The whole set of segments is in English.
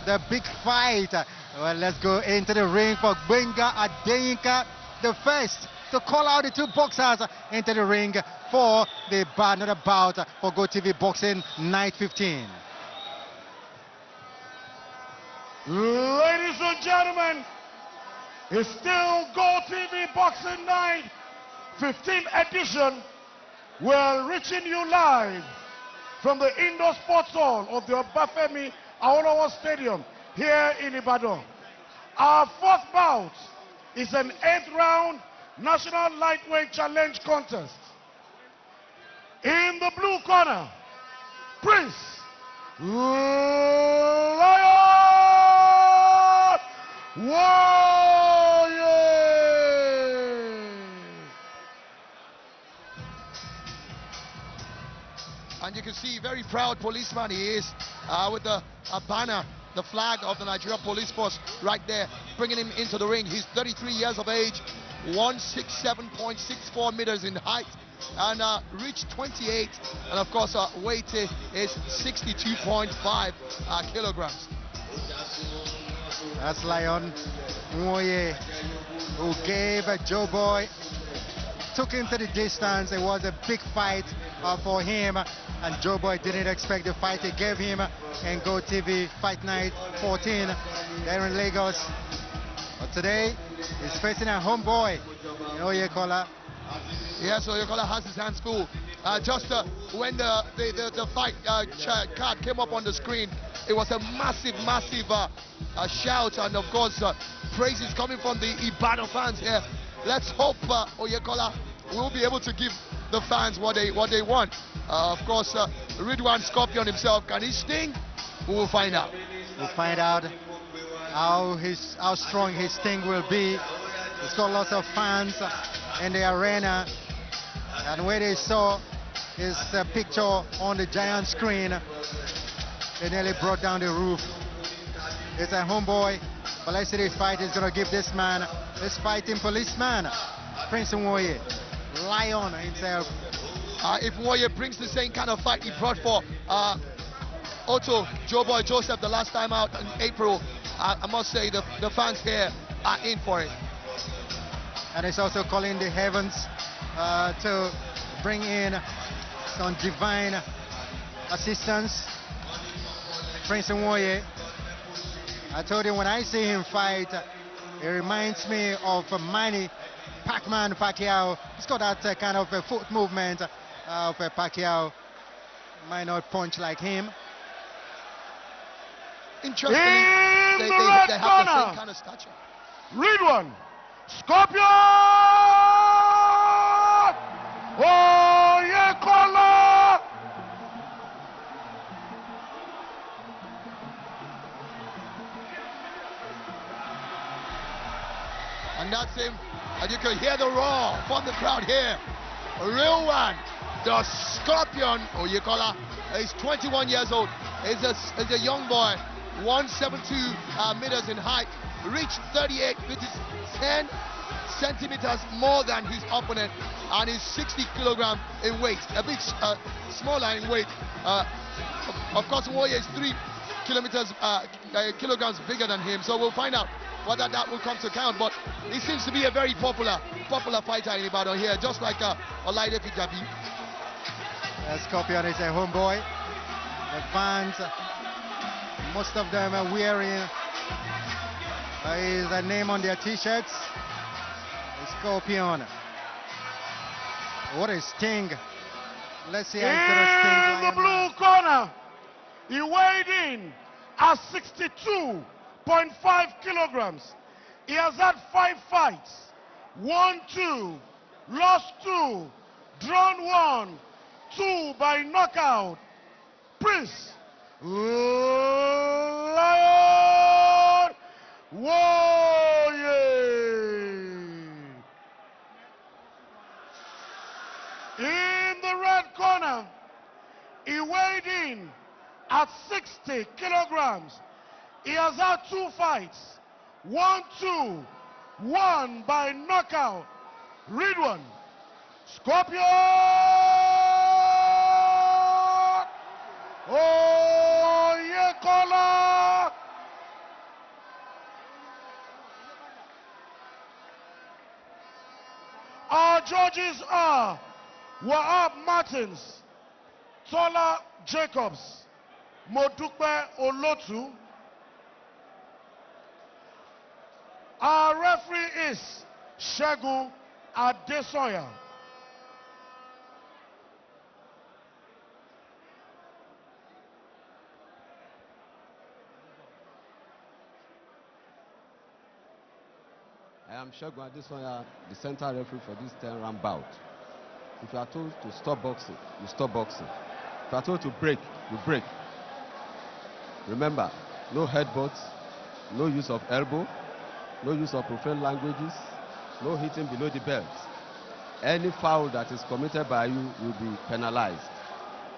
the big fight. Well, let's go into the ring for Gbenga Adeyinka, the first to call out the two boxers into the ring for the another bout for GOtv Boxing Night 15. Ladies and gentlemen, it's still GOtv Boxing Night 15th edition. We're reaching you live from the indoor sports hall of the Obafemi Awolowo Stadium here in Ibadan. Our fourth bout is an 8th round National Lightweight Challenge Contest. In the blue corner, Prince Lion Nwoye. And you can see very proud policeman he is with the banner, the flag of the Nigeria Police Force right there, bringing him into the ring. He's 33 years of age, 167.64 meters in height, and reached 28, and of course weight is 62.5 kilograms. That's Lion Nwoye, who gave Joe Boy, took him to the distance. It was a big fight for him, and Joe Boy didn't expect the fight he gave him in GOtv Fight Night 14 there in Lagos. But today, he's facing a homeboy in Oyekola. Yes, Oyekola has his hands full. Just when the fight card came up on the screen, it was a massive shout, and of course praises coming from the Ibadan fans here. Let's hope Oyekola will be able to give the fans what they want. Of course, Ridwan Scorpion himself, can he sting? We will find out. We'll find out how strong his sting will be. He's got lots of fans in the arena, and when they saw his picture on the giant screen, they nearly brought down the roof. It's a homeboy, but let's see this fight is going to give this man, this fighting policeman, Prince Nwoye, Lion himself. If Nwoye brings the same kind of fight he brought for Otto Joe Boy Joseph the last time out in April, I must say the fans here are in for it. And it's also calling the heavens to bring in some divine assistance. Prince Nwoye, I told you when I see him fight, it reminds me of Manny Pac-Man Pacquiao. He's got that kind of a foot movement of Pacquiao. Might not punch like him. Interesting. They have the same kind of stature. Ridwan Scorpion Oyekola. And that's him. And you can hear the roar from the crowd here. A real one. The Scorpion Oyekola is 21 years old. He's a young boy, 172 meters in height, reached 38, which is 10 centimeters more than his opponent, and is 60 kilograms in weight, a bit smaller in weight. Of course, Nwoye is 3 kilograms bigger than him, so we'll find out whether that will come to account. But he seems to be a very popular fighter in Ibadan here, just like Olaide Fijabi. Scorpion is a homeboy. The fans, most of them are wearing his name on their t-shirts. Scorpion. What a sting. Let's see how he's going to sting. In the blue corner, he weighed in at 62.5 kilograms. He has had 5 fights. Won 2, lost 2, drawn 1, 2 by knockout. Prince Lion Nwoye. In the red corner, he weighed in at 60 kilograms. He has had 2 fights. 1, 2, 1 by knockout. Ridwan Scorpion Oyekola. Our judges are Wahab Martins, Tola Jacobs, Modupe Olotu. Our referee is Segun Adesoya. I am Segun Adesoya, the center referee for this 10-round bout. If you are told to stop boxing, you stop boxing. If you are told to break, you break. Remember, no headbutts, no use of elbow, no use of profane languages, no hitting below the belt. Any foul that is committed by you will be penalized.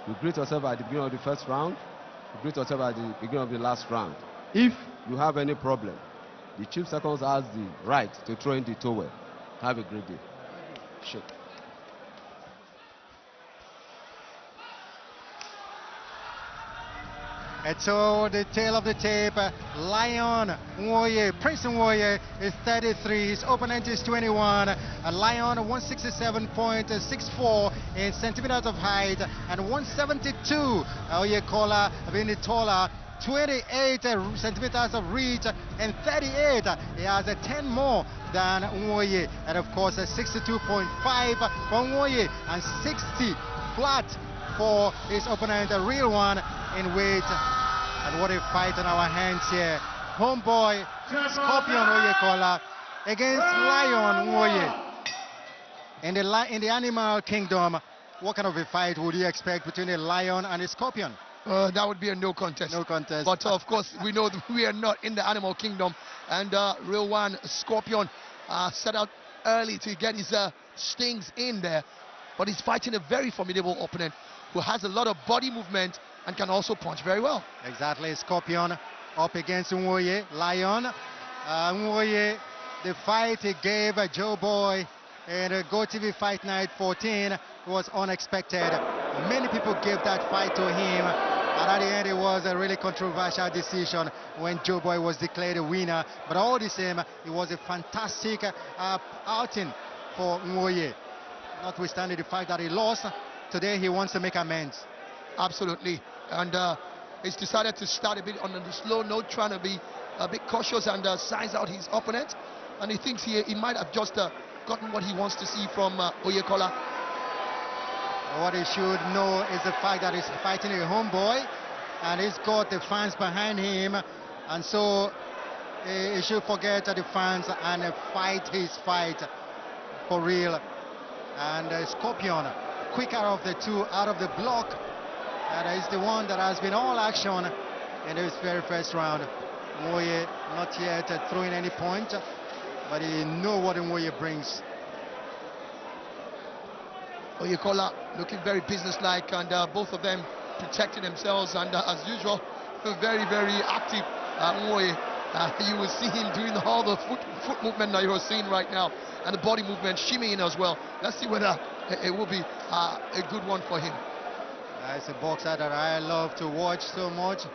You greet yourself at the beginning of the first round, you greet yourself at the beginning of the last round. If you have any problem, the chief seconds has the right to throw in the towel. Have a great day. Shake. And so the tail of the tape, Lion Nwoye, Prince Nwoye is 33, his opponent is 21, Lion 167.64 in centimeters of height, and 172, Oyekola being the taller, 28 centimeters of reach, and 38, he has 10 more than Nwoye, and of course 62.5 for Nwoye, and 60 flat for his opponent, a real one in weight. And what a fight on our hands here. Homeboy Scorpion Oyekola against Lion Nwoye. In the animal kingdom, what kind of a fight would you expect between a lion and a scorpion? That would be a no contest. No contest. But of course, we know that we are not in the animal kingdom. And Ridwan Scorpion set out early to get his stings in there. But he's fighting a very formidable opponent who has a lot of body movement and can also punch very well. Exactly, Scorpion up against Nwoye, Lion. Nwoye, the fight he gave Joe Boy in GOtv Fight Night 14 was unexpected. Many people gave that fight to him, and at the end it was a really controversial decision when Joe Boy was declared a winner. But all the same, it was a fantastic outing for Nwoye. Notwithstanding the fact that he lost, today he wants to make amends. Absolutely. And he's decided to start a bit on the slow note, trying to be a bit cautious and size out his opponent. And he thinks he might have just gotten what he wants to see from Oyekola. What he should know is the fact that he's fighting a homeboy, and he's got the fans behind him, and so he should forget the fans and fight his fight for real. And Scorpion, quicker of the two out of the block, and is the one that has been all action in this very first round. Nwoye not yet throwing any point, but he knows what Nwoye brings. Oyekola looking very businesslike, and both of them protecting themselves, and as usual, very, very active. Nwoye, you will see him doing all the foot movement that you're seeing right now, and the body movement shimmying as well. Let's see whether it will be a good one for him. It's a boxer that I love to watch so much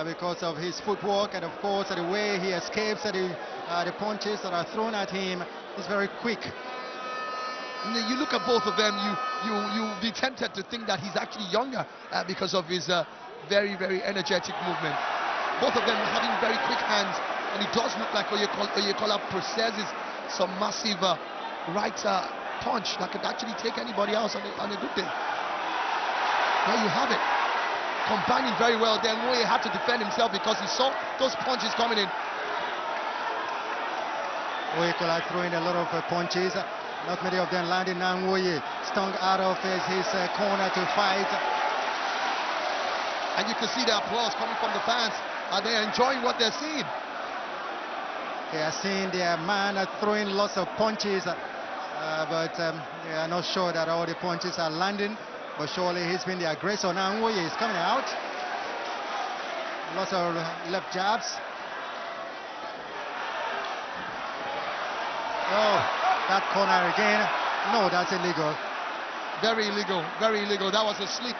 because of his footwork, and of course the way he escapes the punches that are thrown at him. Is very quick. You look at both of them, you'll be tempted to think that he's actually younger because of his very, very energetic movement. Both of them having very quick hands, and it does look like Oyekola possesses some massive right punch that could actually take anybody else on a good day. There you have it. Combining very well. Then Nwoye had to defend himself because he saw those punches coming in. Oyekola throwing a lot of punches. Not many of them landing. Now Nwoye stung out of his corner to fight. And you can see the applause coming from the fans. They're enjoying what they're seeing. They are seeing their man throwing lots of punches, but they are not sure that all the punches are landing. But surely he's been the aggressor. Now Nwoye is coming out. Lots of left jabs. Oh, that corner again. No, that's illegal. Very illegal, very illegal. That was a slip.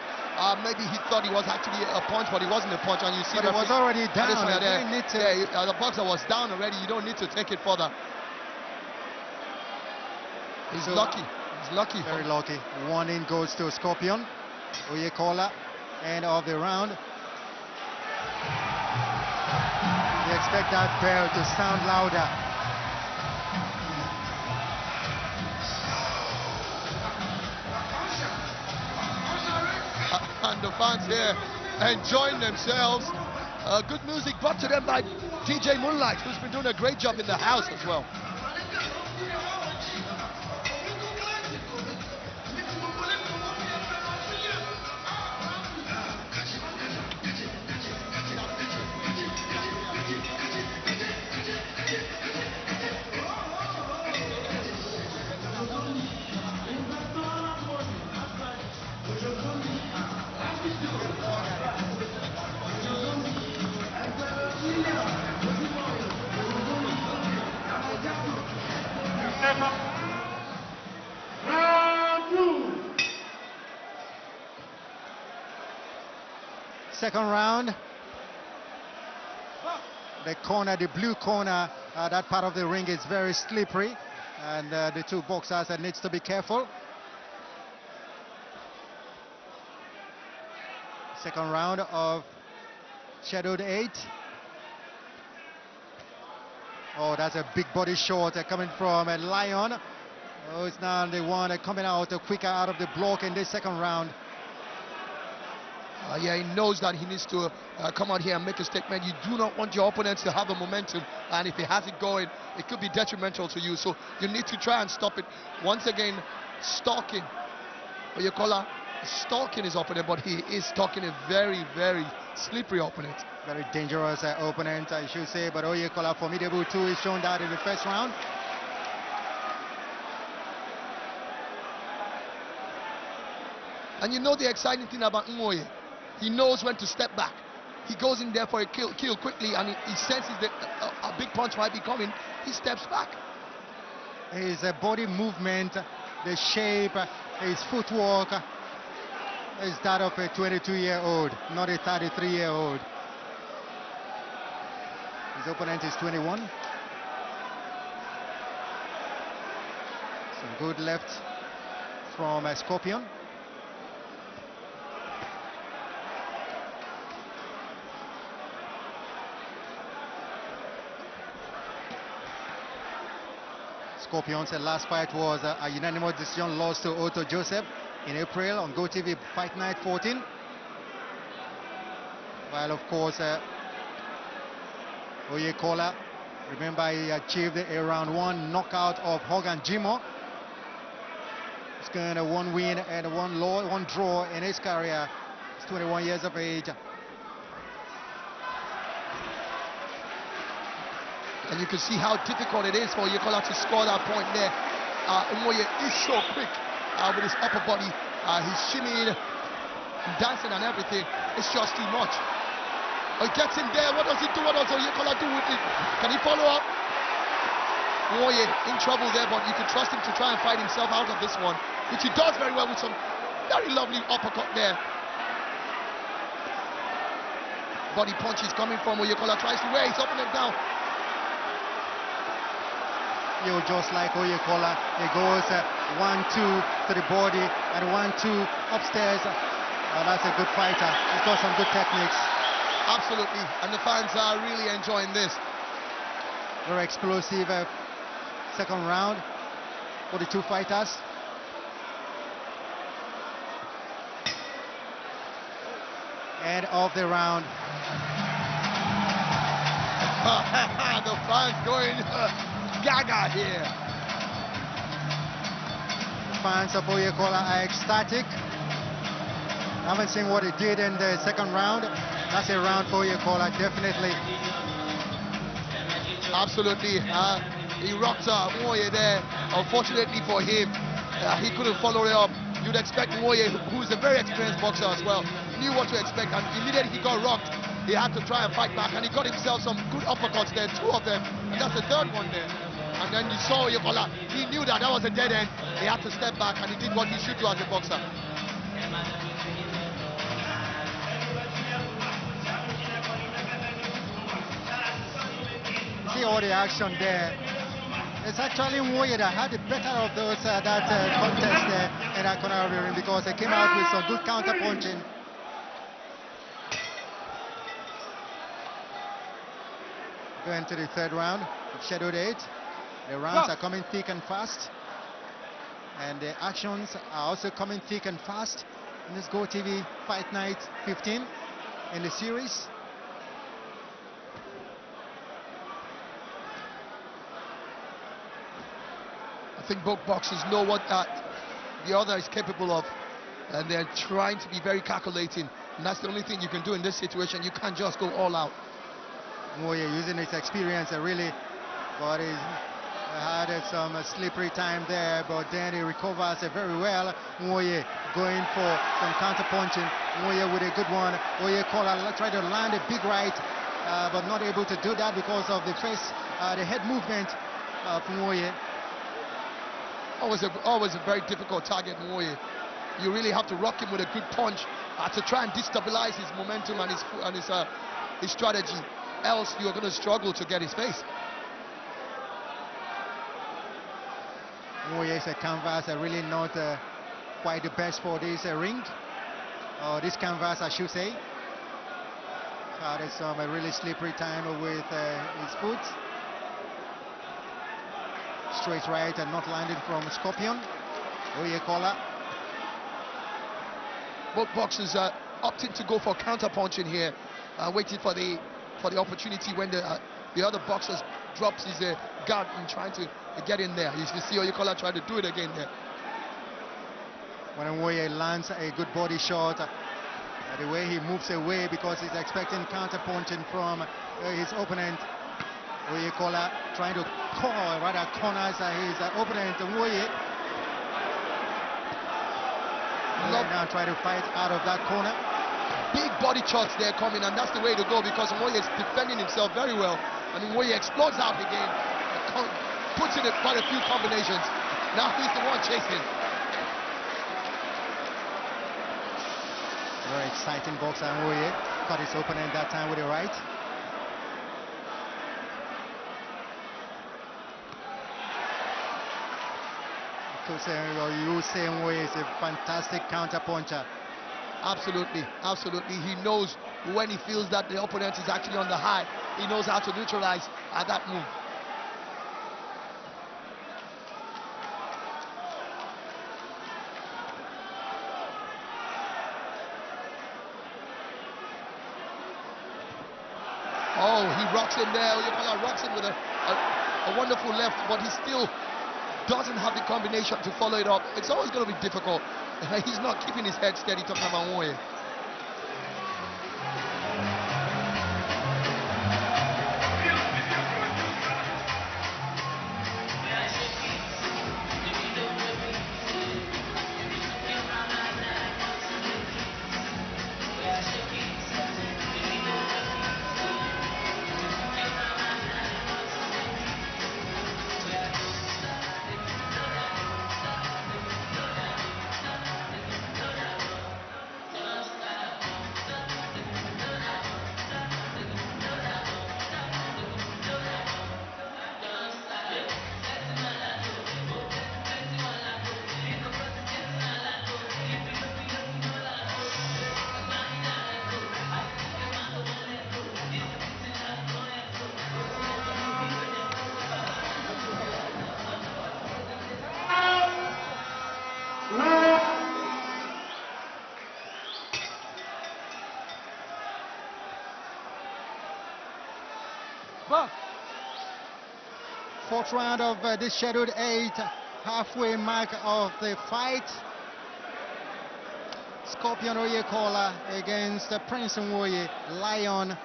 Maybe he thought he was actually a punch, but it wasn't a punch. And you see, but it was already down. The boxer was down already. You don't need to take it further. He's lucky. He's lucky. Very lucky. One in goes to Scorpion. Oyekola, end of the round. We expect that bell to sound louder. And the fans here enjoying themselves. Good music brought to them by DJ Moonlight, who's been doing a great job in the house as well. Second round. The corner, the blue corner, that part of the ring is very slippery, and the two boxers needs to be careful. Second round of Scheduled 8. Oh, that's a big body shot coming from Lion. Oh, it's now the one coming out quicker out of the block in this second round. Yeah, he knows that he needs to come out here and make a statement. You do not want your opponents to have the momentum, and if he has it going, it could be detrimental to you. So you need to try and stop it. Once again, stalking. Oyekola stalking his opponent, but he is stalking a very, very slippery opponent. Very dangerous opponent, I should say, but Oyekola formidable too. He's shown that in the first round. And you know the exciting thing about Nwoye, he knows when to step back. He goes in there for a kill quickly, and he senses that a big punch might be coming. He steps back. His body movement, the shape, his footwork is that of a 22-year-old, not a 33-year-old. His opponent is 21. Some good left from Scorpion. Scorpion's last fight was a unanimous decision loss to Otto Joseph in April on GOtv Fight Night 14. While of course Oyekola, remember, he achieved a round 1 knockout of Hogan Jimo. He's got 1 win and 1 draw in his career. He's 21 years of age. And you can see how difficult it is for Oyekola to score that point there. Nwoye is so quick with his upper body. He's shimmying, dancing and everything. It's just too much. He gets in there. What does he do? What does Oyekola do with it? Can he follow up? Nwoye in trouble there, but you can trust him to try and fight himself out of this one, which he does very well with some very lovely uppercut there. Body punches coming from Oyekola, tries to wear his opponent down. Just like Oyekola, he goes 1-2 to the body and 1-2 upstairs. That's a good fighter. He's got some good techniques. Absolutely, and the fans are really enjoying this. Very explosive second round for the two fighters. End of the round. The fans going gaga here. The fans of Oyekola are ecstatic. I haven't seen what he did in the second round. That's a round for Oyekola, definitely. Absolutely. He rocked Nwoye there. Unfortunately for him, he couldn't follow it up. You'd expect Nwoye, who's a very experienced boxer as well, knew what to expect, and immediately he got rocked. He had to try and fight back, and he got himself some good uppercuts there, 2 of them, and that's the 3rd one there. And then you saw Oyekola, he knew that was a dead end. He had to step back, and he did what he should do as a boxer. See all the action there. It's actually Nwoye that had the better of those contest there in that corner of the ring, because he came out with some good counter punching. Going to the third round of Scheduled 8. The rounds are coming thick and fast, and the actions are also coming thick and fast in this GOtv Fight Night 15 in the series. I think both boxers know what the other is capable of, and they're trying to be very calculating, and that's the only thing you can do in this situation. You can't just go all out. Nwoye using his experience really, but he had some slippery time there, but then he recovers very well. Nwoye going for some counter punching. Nwoye with a good one. Oyekola tried to land a big right, but not able to do that because of the head movement of Nwoye. Always a very difficult target, Nwoye. You really have to rock him with a good punch to try and destabilize his momentum and his strategy. Else you're going to struggle to get his face. Nwoye is a canvas really not quite the best for this ring, or this canvas I should say. Had some really slippery time with his foot. Straight right and not landing from Scorpion. Oyekola. Both boxers are opting to go for counter punching here, waiting for the opportunity when the other boxer drops his guard and trying to get in there. You can see Oyekola trying to do it again there. When Nwoye lands a good body shot, the way he moves away because he's expecting counter punching from his opponent. Oyekola trying to corners his opponent Nwoye. Now trying to fight out of that corner. Big body shots there coming, and that's the way to go because Nwoye is defending himself very well, and Nwoye explodes out again, puts in quite a few combinations. Now he's the one chasing. Very exciting boxer Nwoye. Caught his opponent that time with the right. You say Nwoye is a fantastic counter puncher. Absolutely, absolutely. He knows when he feels that the opponent is actually on the high. He knows how to neutralize that move. Oh, he rocks him there. Oyekola rocks him with a wonderful left, but he still doesn't have the combination to follow it up. It's always going to be difficult. He's not keeping his head steady, talking about Nwoye. Fourth round of this Scheduled 8, halfway mark of the fight. Scorpion Oyekola against Prince Nwoye, Lion.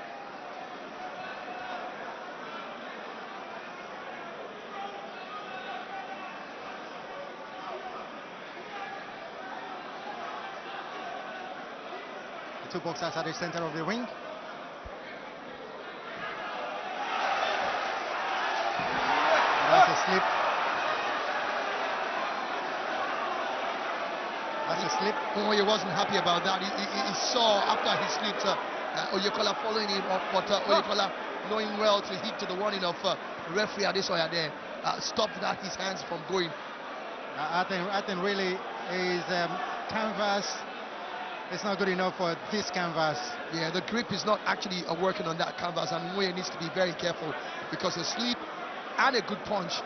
The two boxers at the center of the ring. That's a slip. That's a slip. Nwoye wasn't happy about that. He saw after he slipped Oyekola following him up, but Oyekola knowing well to hit to the warning of referee Adesoya there. stopped his hands from going. I think really his canvas is not good enough for this canvas. Yeah, the grip is not actually working on that canvas, and Nwoye needs to be very careful because a slip and a good punch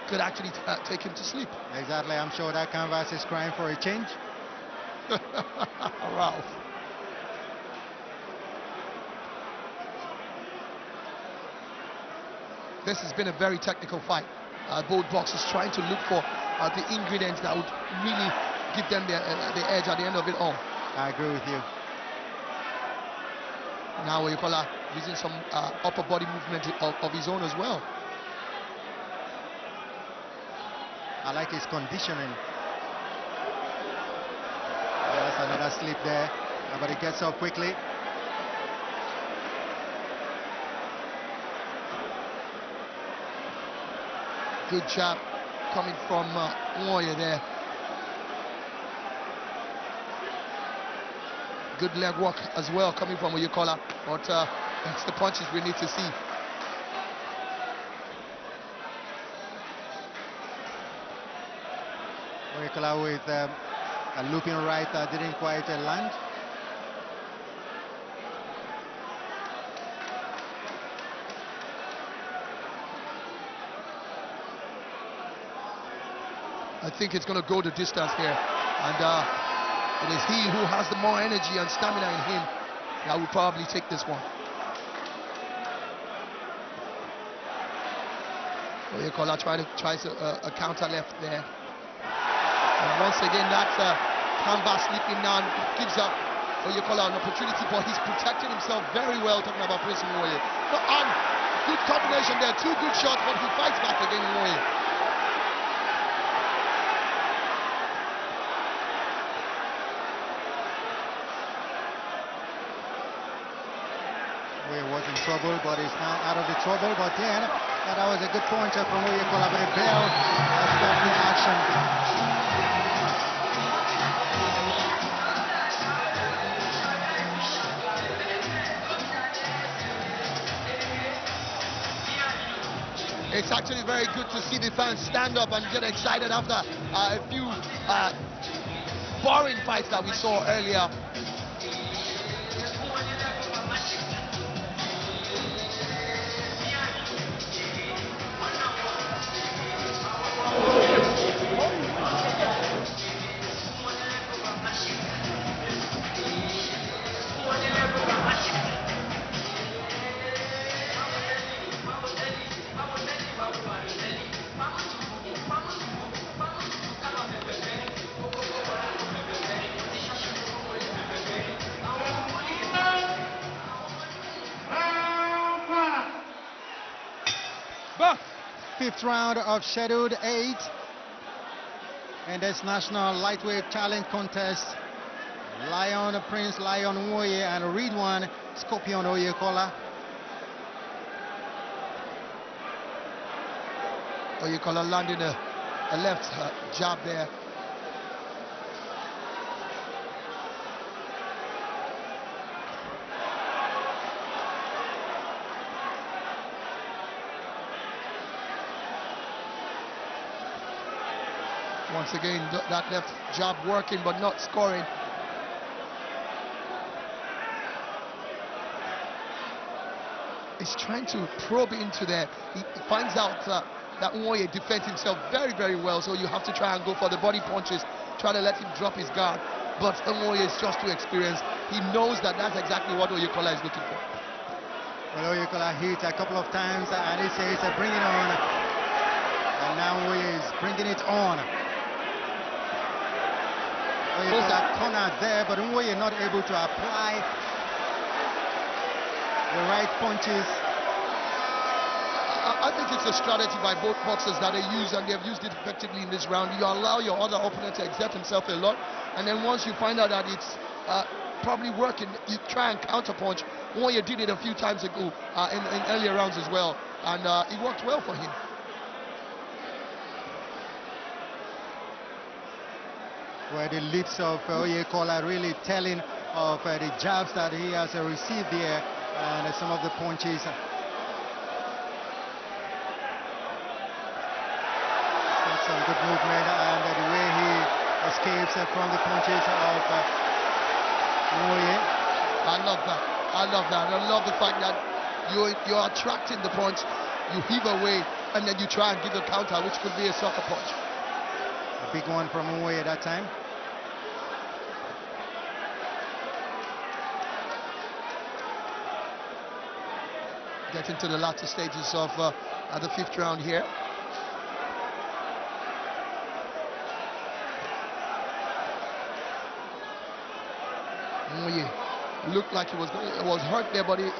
could actually take him to sleep. Exactly, I'm sure that canvas is crying for a change. Ralph. This has been a very technical fight. Both boxers trying to look for the ingredients that would really give them the edge at the end of it all. I agree with you. Now Oyekola using some upper body movement of his own as well. I like his conditioning. That's another slip there, but he gets up quickly. Good jab coming from Nwoye there. Good leg work as well coming from Oyekola, but it's the punches we need to see. Oyekola with a looping right that didn't quite land. I think it's going to go the distance here, and it is he who has the more energy and stamina in him that will probably take this one. Oyekola tries a counter left there, and once again that canvas slipping down gives up Oyekola an opportunity, but he's protecting himself very well. Talking about Prince Nwoye, and good combination there, two good shots, but he fights back again. Nwoye. Was in trouble, but he's now out of the trouble. But then that was a good point from Oyekola, but a bell stopped the action. It's actually very good to see the fans stand up and get excited after a few boring fights that we saw earlier. Fifth round of scheduled 8 in this national lightweight challenge contest. Prince Lion Nwoye and Ridwan Scorpion Oyekola. Oyekola landing a left jab there. Once again, that left jab working but not scoring. He's trying to probe into there. He finds out that Nwoye defends himself very, very well, so you have to try and go for the body punches, try to let him drop his guard. But Nwoye is just too experienced. He knows that that's exactly what Oyekola is looking for. Well, Oyekola hit a couple of times, and he says, bring it on. And now Nwoye is bringing it on. Oyekola cornered there, but Nwoye not able to apply the right punches. I think it's a strategy by both boxers that they use, and they have used it effectively in this round. You allow your other opponent to exert himself a lot, and then once you find out that it's probably working, you try and counterpunch. Nwoye did it a few times ago in earlier rounds as well, and it worked well for him. Where the lips of Oyekola really telling of the jabs that he has received there, and some of the punches. some good movement, and the way he escapes from the punches of Nwoye. I love that. I love that. I love the fact that you're attracting the punch, you heave away, and then you try and give a counter, which could be a sucker punch. A big one from Nwoye that time. Getting to the latter stages of the 5th round here. Nwoye looked like he was hurt there, but he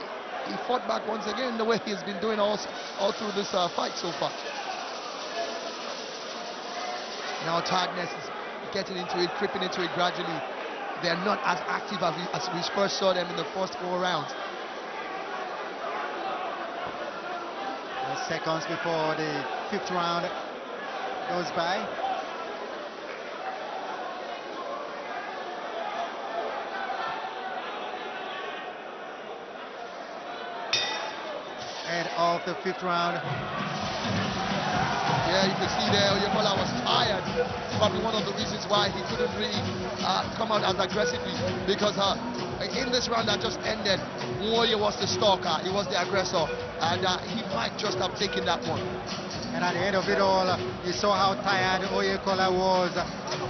fought back once again the way he's been doing all through this fight so far. Now tiredness is getting into it, creeping into it gradually. They're not as active as we first saw them in the first 4 rounds. Seconds before the 5th round goes by. End of the 5th round. Yeah, you can see there Oyekola was tired. Probably one of the reasons why he couldn't really come out as aggressively, because in this round that just ended, Nwoye was the stalker, he was the aggressor, and he might just have taken that one. And at the end of it all, you saw how tired Oyekola was,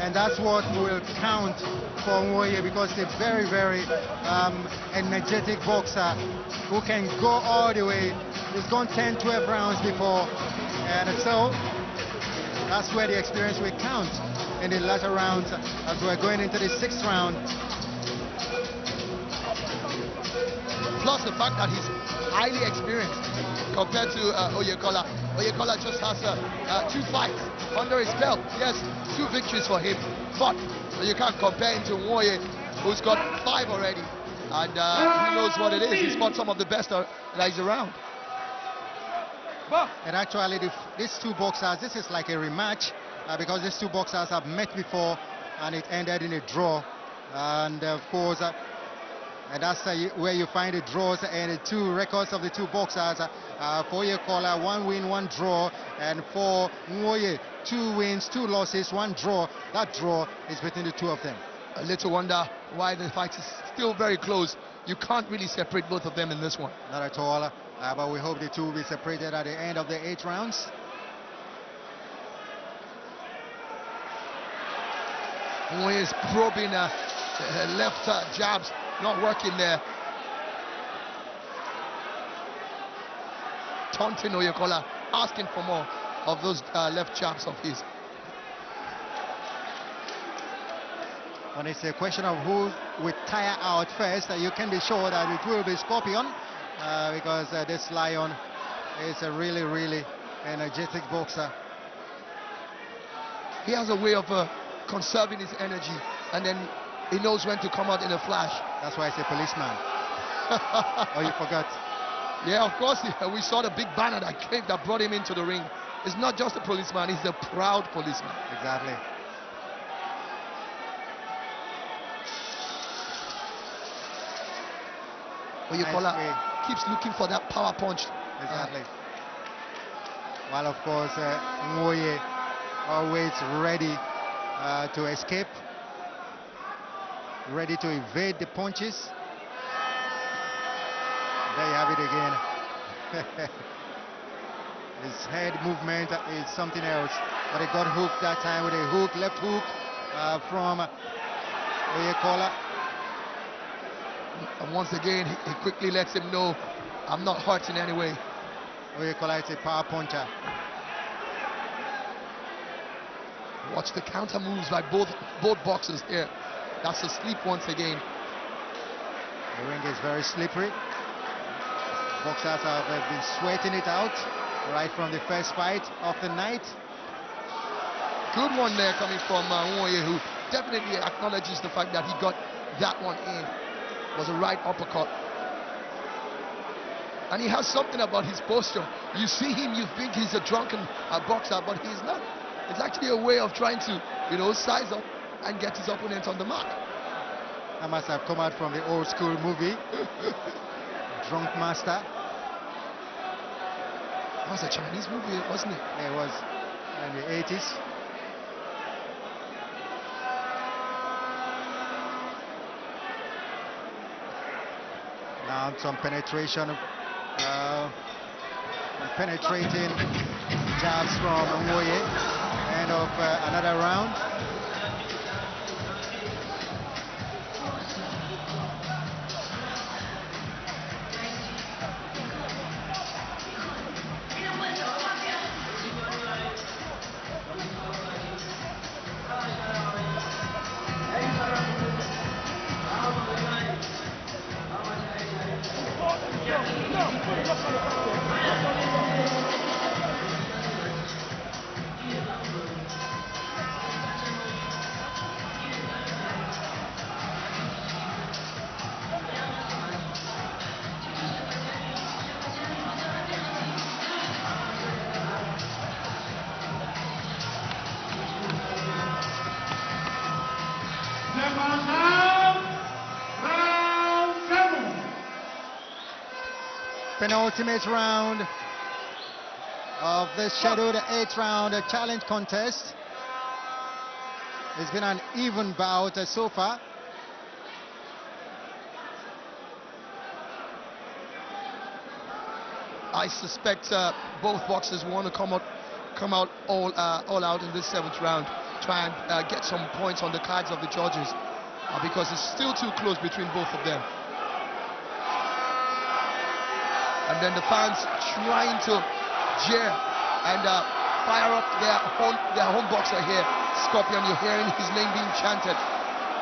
and that's what will count for Nwoye, because he's a very, very energetic boxer who can go all the way. He's gone 10-12 rounds before, and so that's where the experience will count in the latter rounds as we're going into the 6th round. Plus the fact that he's highly experienced compared to Oyekola. Oyekola just has 2 fights under his belt. Yes, 2 victories for him, but you can't compare him to Nwoye, who's got 5 already, and he knows what it is. He's fought some of the best that is around. And actually, these 2 boxers, this is like a rematch, because these 2 boxers have met before, and it ended in a draw. And of course, and that's where you find the draws and the 2 records of the 2 boxers. For Oyekola, 1 win, 1 draw, and for Nwoye, 2 wins, 2 losses, 1 draw. That draw is between the 2 of them. A little wonder why the fight is still very close. You can't really separate both of them in this one. Not at all, but we hope the 2 will be separated at the end of the 8 rounds. Nwoye is probing left jabs, not working there. Taunting Oyekola, asking for more of those left jabs of his. And it's a question of who will tire out first. You can be sure that it will be Scorpion, because this Lion is a really, really energetic boxer. He has a way of conserving his energy, and then he knows when to come out in a flash. That's why it's a policeman. Oh, you forgot. Yeah, of course, we saw the big banner that brought him into the ring. It's not just a policeman, he's a proud policeman. Exactly. Oyekola keeps looking for that power punch. Exactly. While of course Nwoye always ready to escape, ready to evade the punches. There you have it again. His head movement is something else, but he got hooked that time with a hook, left hook from Oyekola. And once again, he quickly lets him know, I'm not hurt in any way. Oyekola is a power puncher. Watch the counter moves by both boxers here. That's a sleep once again. The ring is very slippery. Boxers have been sweating it out right from the first fight of the night. Good one there coming from Nwoye, who definitely acknowledges the fact that he got that one in. It was a right uppercut. And he has something about his posture. You see him, you think he's a drunken boxer, but he's not. It's actually a way of trying to, size up and get his opponent on the mark. That must have come out from the old school movie, Drunk Master. That was a Chinese movie, wasn't it? It was. in the 80s. Now some penetration, penetrating jabs from Nwoye. End of another round. Penultimate round of the scheduled 8th round challenge contest. It's been an even bout so far. I suspect both boxers want to come out all out in this 7th round, try and get some points on the cards of the judges, because it's still too close between both of them. And then the fans trying to jeer and fire up their home boxer here, Scorpion. You're hearing his name being chanted.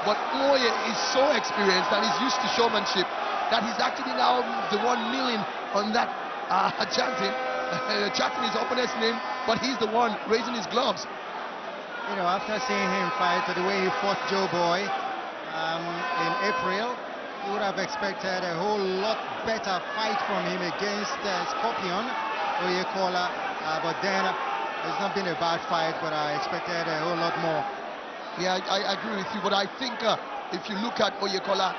But Nwoye is so experienced and he's used to showmanship that he's actually now the one kneeling on that chanting his opponent's name, but he's the one raising his gloves. You know, after seeing him fight the way he fought Joe Boy in April, you would have expected a whole lot better fight from him against Scorpion, Oyekola, but then it's not been a bad fight, but I expected a whole lot more. Yeah, I agree with you, but I think if you look at Oyekola,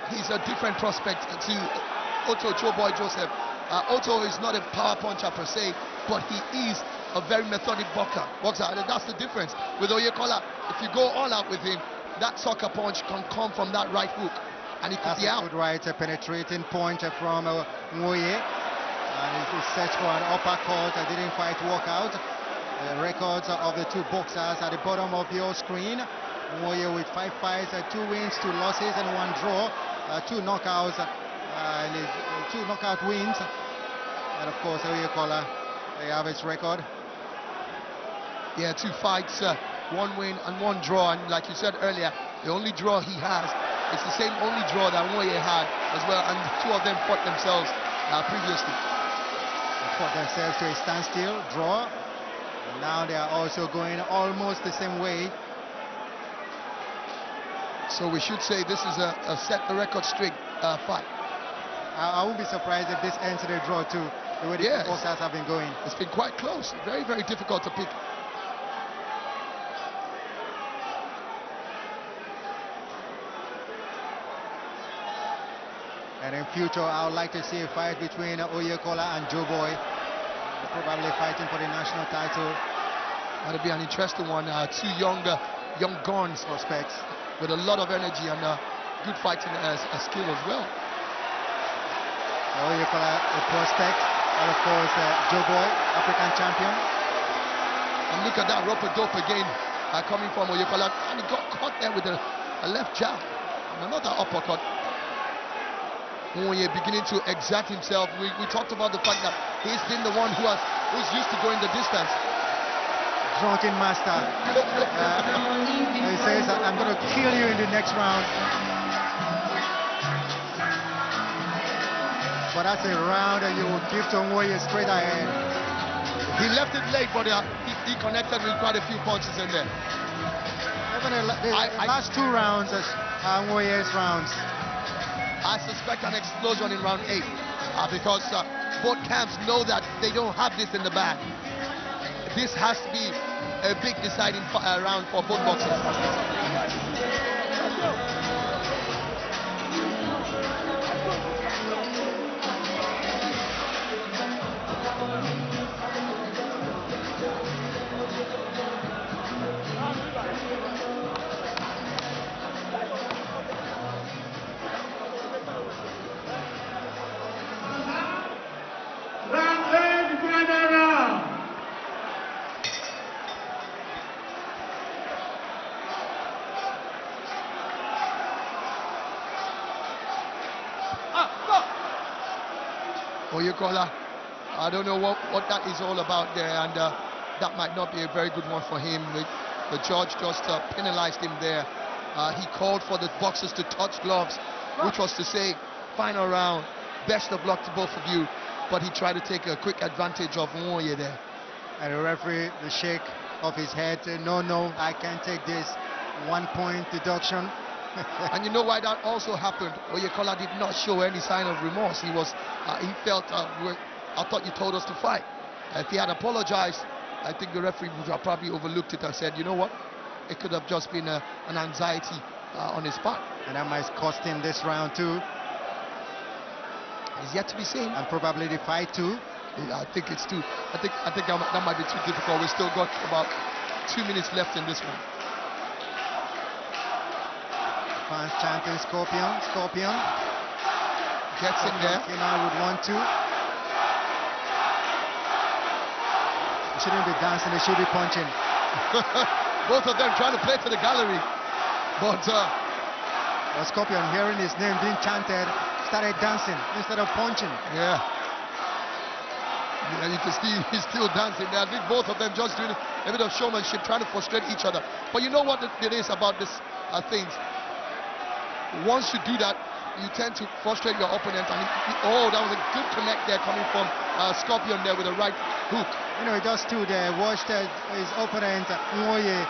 he's a different prospect to Otto Joe Boy Joseph. Otto is not a power puncher per se, but he is a very methodic boxer. And that's the difference with Oyekola. If you go all out with him, that sucker punch can come from that right hook, and he could be out. Good right penetrating point from Nwoye, and he searched for an uppercut. Didn't quite work out. The records of the two boxers at the bottom of your screen. Nwoye with 5 fights, 2 wins, 2 losses, and 1 draw, 2 knockouts, and 2 knockout wins. And of course, Oyekola, they have his record. Yeah, 2 fights, 1 win and 1 draw, and like you said earlier, the only draw he has is the same only draw that Nwoye had as well, and 2 of them fought themselves previously. They fought themselves to a standstill draw, and now they are also going almost the same way. So we should say this is a set the record straight fight. I won't be surprised if this ends in a draw too, the way the boxers have been going. It's been quite close, very, very difficult to pick. And in future, I would like to see a fight between Oyekola and Joe Boy, probably fighting for the national title. That'll be an interesting one. 2 young guns, prospects with a lot of energy and good fighting skill as well. Oyekola, a prospect, and of course Joe Boy, African champion. And look at that rope-a-dope again coming from Oyekola, and he got caught there with a left jab and another uppercut. Nwoye beginning to exert himself. We talked about the fact that he's been the one who's used to going the distance. Drunken master. He says, I'm going to kill you in the next round. But that's a round that you will give to Nwoye straight ahead. He left it late, but he connected with quite a few punches in there. Even the last 2 rounds are Nwoye's rounds. I suspect an explosion in round 8 because both camps know that they don't have this in the bag. This has to be a big deciding round for both boxers. Oyekola, I don't know what that is all about there, and that might not be a very good one for him. The judge just penalized him there. He called for the boxers to touch gloves, which was to say, final round, best of luck to both of you. But he tried to take a quick advantage of Nwoye there. And the referee, the shake of his head, no, I can't take this. 1 point deduction. And you know why that also happened? Oyekola did not show any sign of remorse. He felt, I thought you told us to fight. If he had apologized, I think the referee would have probably overlooked it and said, you know what? It could have just been an anxiety on his part. And that might cost him this round too. It's yet to be seen. And probably the fight too. Yeah, I think it's too. I think that might be too difficult. We still got about 2 minutes left in this one. Fans chanting Scorpion, Scorpion. Gets in there. Came out with 1-2. They shouldn't be dancing, they should be punching. Both of them trying to play to the gallery. But Scorpion, hearing his name being chanted, started dancing instead of punching. Yeah, you can see he's still dancing there. I think both of them just doing a bit of showmanship, trying to frustrate each other. But you know what it is about this things? Once you do that, you tend to frustrate your opponent. And that was a good connect there coming from Scorpion there with a right hook. You know, he just stood there, watched his opponent, Nwoye,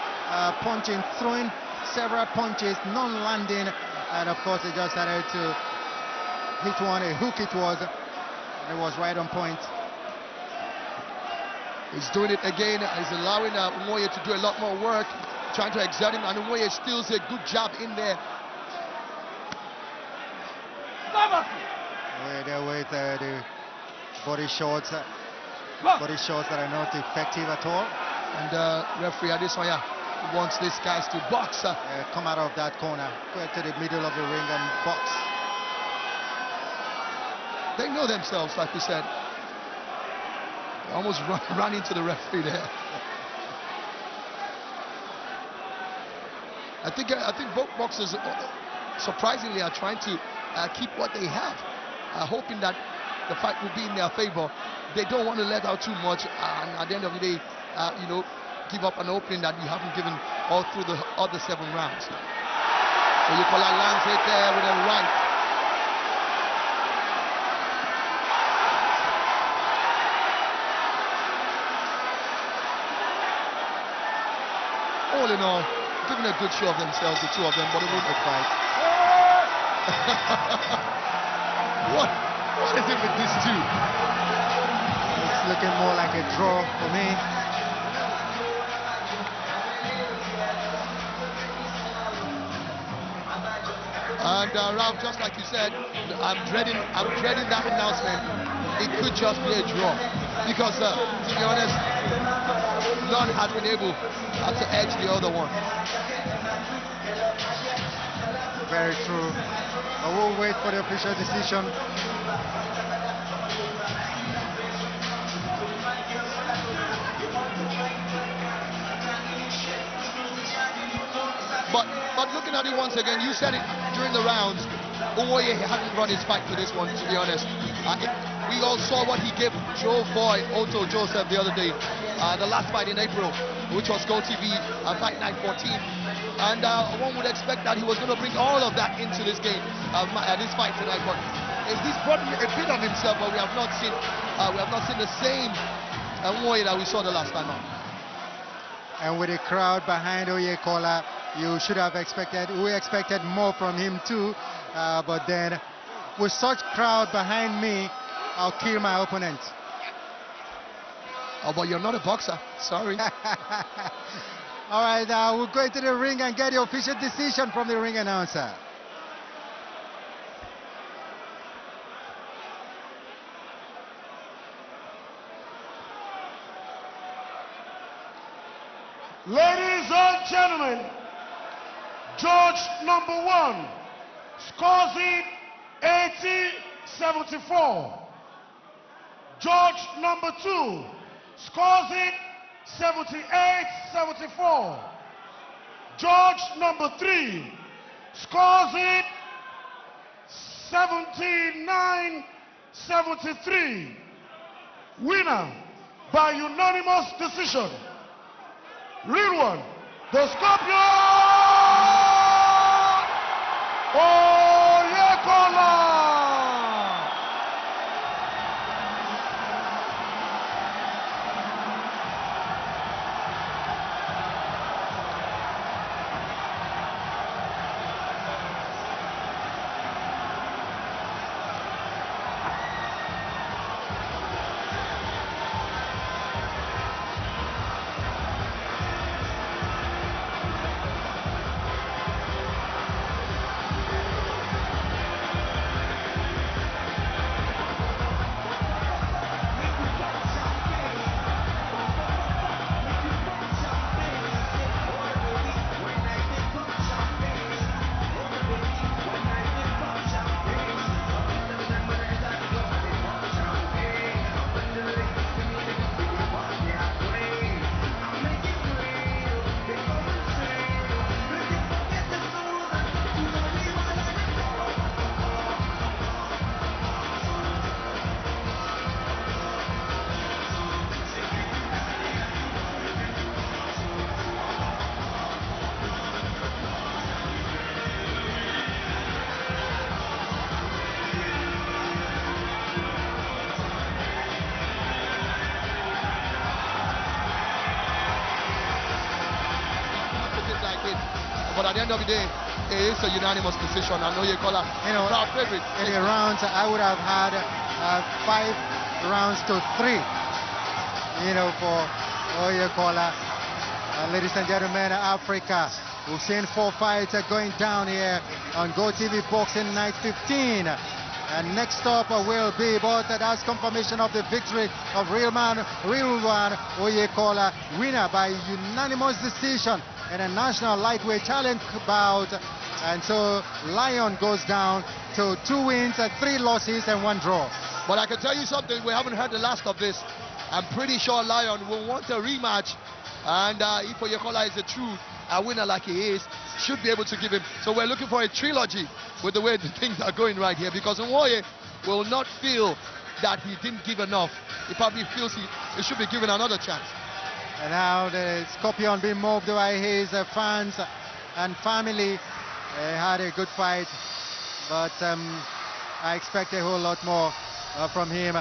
punching, throwing several punches, none landing. And of course, he just started to hit one, a hook it was. And it was right on point. He's doing it again. He's allowing Nwoye to do a lot more work, trying to exert him. And Nwoye steals a good jab in there. There with the body shots that are not effective at all. And referee Adesanya wants these guys to box. Come out of that corner, go to the middle of the ring and box. They know themselves, like we said. They almost ran into the referee there. I think both boxers surprisingly are trying to keep what they have, hoping that the fight will be in their favor. They don't want to let out too much, and at the end of the day, give up an opening that you haven't given all through the other 7 rounds. Oyekola lands it there with a right. All in all, giving a good show of themselves, the two of them, but it won't fight. What is it with these two? It's looking more like a draw for me. And Ralph, just like you said, I'm dreading that announcement. It could just be a draw, because to be honest, none has been able to edge the other one. Very true. But we'll wait for the official decision. But looking at it once again, you said it during the rounds, Nwoye hadn't run his fight to this one, to be honest. We all saw what he gave Joe Boy, Otto Joseph, the other day, the last fight in April, which was GOtv, Fight Night 14. And one would expect that he was going to bring all of that into this game, this fight tonight. But he's brought a bit of himself, but we have not seen the same Nwoye that we saw the last time out. And with the crowd behind Oyekola, you should have expected, we expected more from him too. But then, with such crowd behind me, I'll kill my opponent. Oh, but you're not a boxer. Sorry. All right, we'll go into the ring and get the official decision from the ring announcer. Ladies and gentlemen, judge number 1 scores it 80-74. Judge number 2 scores it 78-74. Judge number 3 scores it 79-74. 73. Winner by unanimous decision. Ridwan, the Scorpion! Oyekola! But at the end of the day, it is a unanimous decision. I know Oyekola, proud favorite. In the rounds, I would have had 5 rounds to 3, for Oyekola. Ladies and gentlemen, Africa, we've seen 4 fights going down here on GOtv Boxing Night 15. And next up will be, but that's confirmation of the victory of Ridwan Oyekola, winner by unanimous decision in a national lightweight challenge bout. And so Lion goes down to 2 wins, 3 losses, and 1 draw. But I can tell you something, we haven't heard the last of this. I'm pretty sure Lion will want a rematch. And if Oyekola is a true winner like he is, should be able to give him. So we're looking for a trilogy with the way the things are going right here, because Nwoye will not feel that he didn't give enough. He probably feels he should be given another chance. And now the Scorpion being moved by his fans and family. Had a good fight, but I expect a whole lot more from him.